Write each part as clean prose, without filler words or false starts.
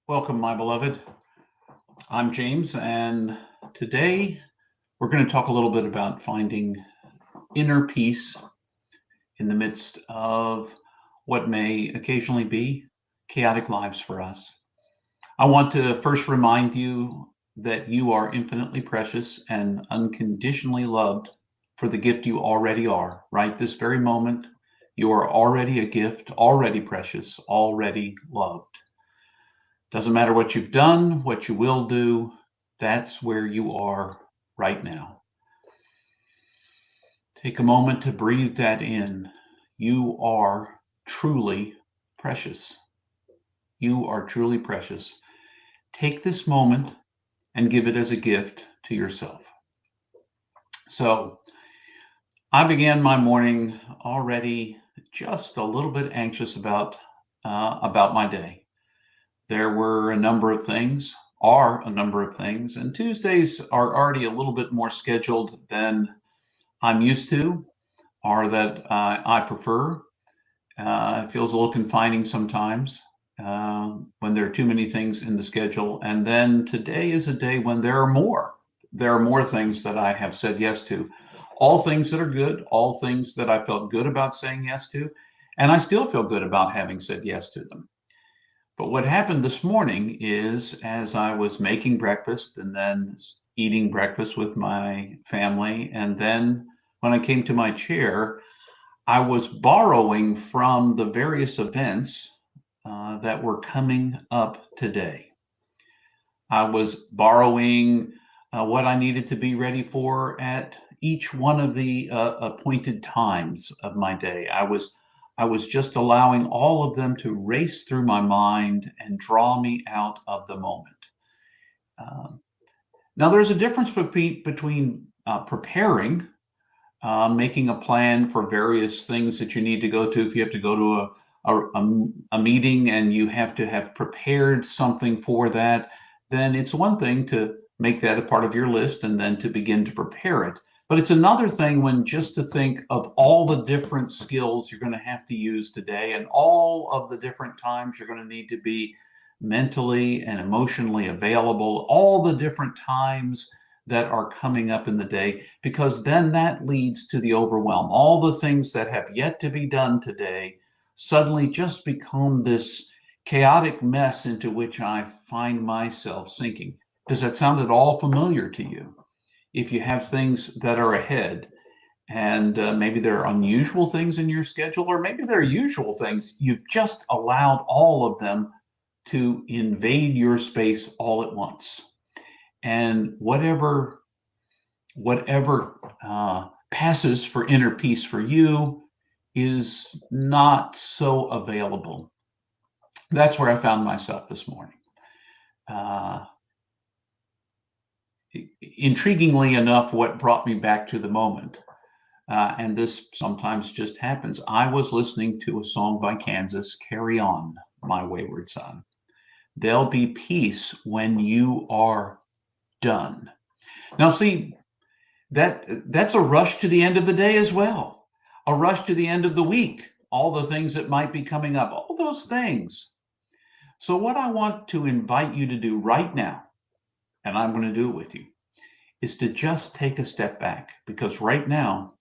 Welcome, my beloved. I'm James, and today we're going to talk a little bit about finding inner peace in the midst of what may occasionally be chaotic lives for us. I want to first remind you that you are infinitely precious and unconditionally loved for the gift you already are. Right this very moment, you are already a gift, already precious, already loved. Doesn't matter what you've done, what you will do, that's where you are right now. Take a moment to breathe that in. You are truly precious. You are truly precious. Take this moment and give it as a gift to yourself. So, I began my morning already just a little bit anxious about my day. There were a number of things, and Tuesdays are already a little bit more scheduled than I'm used to or that I prefer. It feels a little confining sometimes when there are too many things in the schedule. And then today is a day when there are more. There are more things that I have said yes to. All things that are good, all things that I felt good about saying yes to, and I still feel good about having said yes to them. But what happened this morning is as I was making breakfast and then eating breakfast with my family, and then when I came to my chair, I was borrowing from the various events that were coming up today. I was borrowing what I needed to be ready for at each one of the appointed times of my day. I was just allowing all of them to race through my mind and draw me out of the moment. Um, Now, there's a difference between preparing, making a plan for various things that you need to go to. If you have to go to a meeting and you have to have prepared something for that, then it's one thing to make that a part of your list and then to begin to prepare it. But it's another thing when just to think of all the different skills you're going to have to use today and all of the different times you're going to need to be mentally and emotionally available, all the different times that are coming up in the day, because then that leads to the overwhelm. All the things that have yet to be done today suddenly just become this chaotic mess into which I find myself sinking. Does that sound at all familiar to you? If you have things that are ahead, and maybe there are unusual things in your schedule, or maybe there are usual things, you've just allowed all of them to invade your space all at once. And whatever passes for inner peace for you is not so available. That's where I found myself this morning. Uh, Intriguingly enough, what brought me back to the moment, and this sometimes just happens, I was listening to a song by Kansas, Carry On, My Wayward Son. There'll be peace when you are done. Now, see, that's a rush to the end of the day as well, a rush to the end of the week, all the things that might be coming up, all those things. So what I want to invite you to do right now, and I'm going to do it with you, is to just take a step back, because right now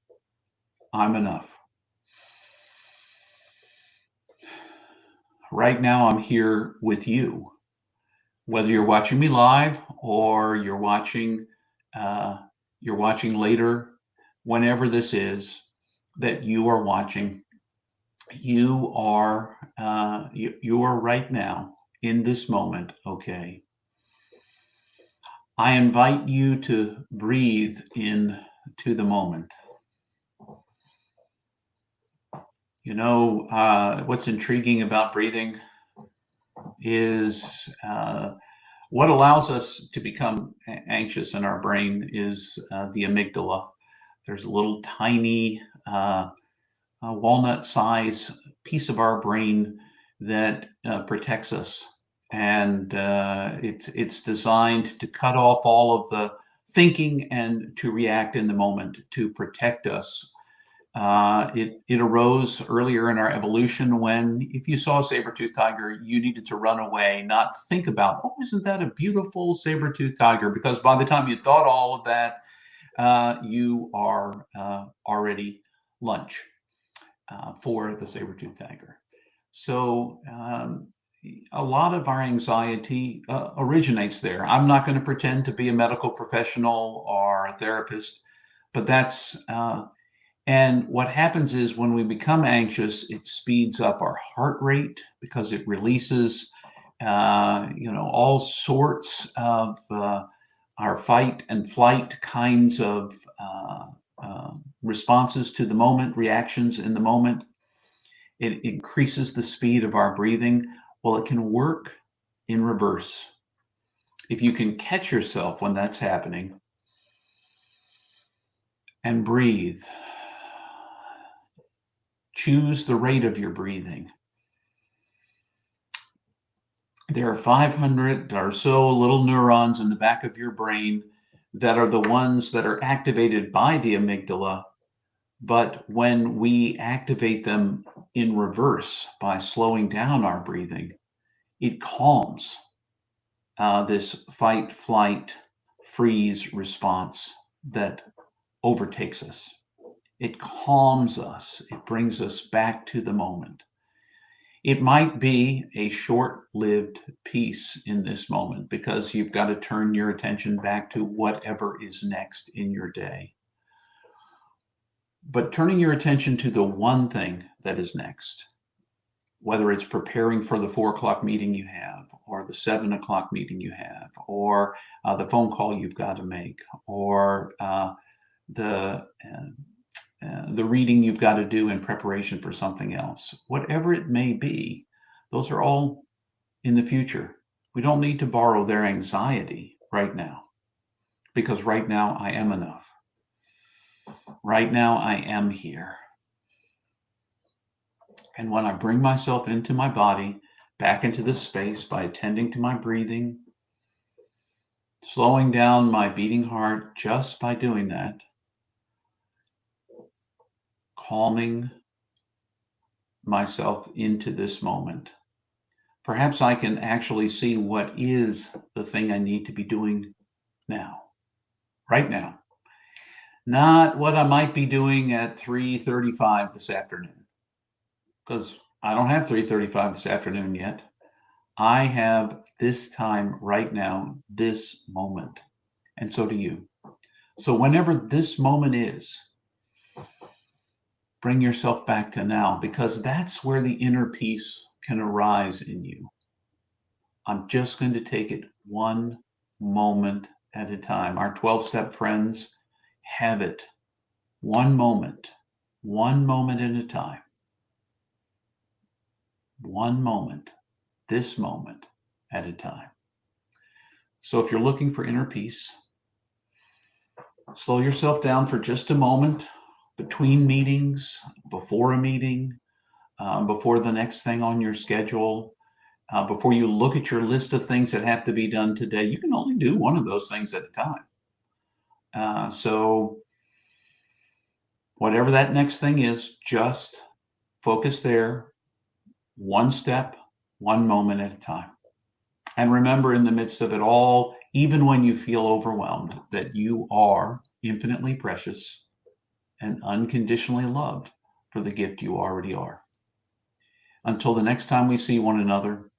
I'm enough. Right now I'm here with you, whether you're watching me live or you're watching later, whenever this is that you are watching. You are right now in this moment, okay? I invite you to breathe into the moment. You know, what's intriguing about breathing is what allows us to become anxious in our brain is the amygdala. There's a little tiny walnut size piece of our brain that protects us, and it's designed to cut off all of the thinking and to react in the moment to protect us It arose earlier in our evolution when, if you saw a saber-toothed tiger, you needed to run away, not think about, oh, isn't that a beautiful saber-toothed tiger? Because by the time you thought all of that, you are already lunch for the saber-toothed tiger. So a lot of our anxiety originates there. I'm not going to pretend to be a medical professional or a therapist, but that's and what happens is when we become anxious, it speeds up our heart rate because it releases, all sorts of our fight and flight kinds of responses to the moment, reactions in the moment. It increases the speed of our breathing. Well, it can work in reverse. If you can catch yourself when that's happening and breathe, choose the rate of your breathing. There are 500 or so little neurons in the back of your brain that are the ones that are activated by the amygdala. But when we activate them in reverse by slowing down our breathing, it calms this fight, flight, freeze response that overtakes us. It calms us. It brings us back to the moment. It might be a short-lived peace in this moment because you've got to turn your attention back to whatever is next in your day. But turning your attention to the one thing that is next, whether it's preparing for the 4 o'clock meeting you have, or the 7 o'clock meeting you have, or the phone call you've got to make, or the reading you've got to do in preparation for something else, whatever it may be, those are all in the future. We don't need to borrow their anxiety right now, because right now I am enough. Right now I am here. And when I bring myself into my body, back into this space by attending to my breathing, slowing down my beating heart just by doing that, calming myself into this moment, perhaps I can actually see what is the thing I need to be doing now, right now. Not what I might be doing at 3:35 this afternoon, because I don't have 3:35 this afternoon yet. I have this time right now, this moment, and so do you. So whenever this moment is, bring yourself back to now, because that's where the inner peace can arise in you. I'm just going to take it one moment at a time. Our 12-step friends have it one moment at a time. One moment, this moment at a time. So if you're looking for inner peace, slow yourself down for just a moment between meetings, before a meeting, before the next thing on your schedule, before you look at your list of things that have to be done today. You can only do one of those things at a time. So whatever that next thing is, just focus there, one step, one moment at a time. And remember, in the midst of it all, even when you feel overwhelmed, that you are infinitely precious and unconditionally loved for the gift you already are. Until the next time we see one another,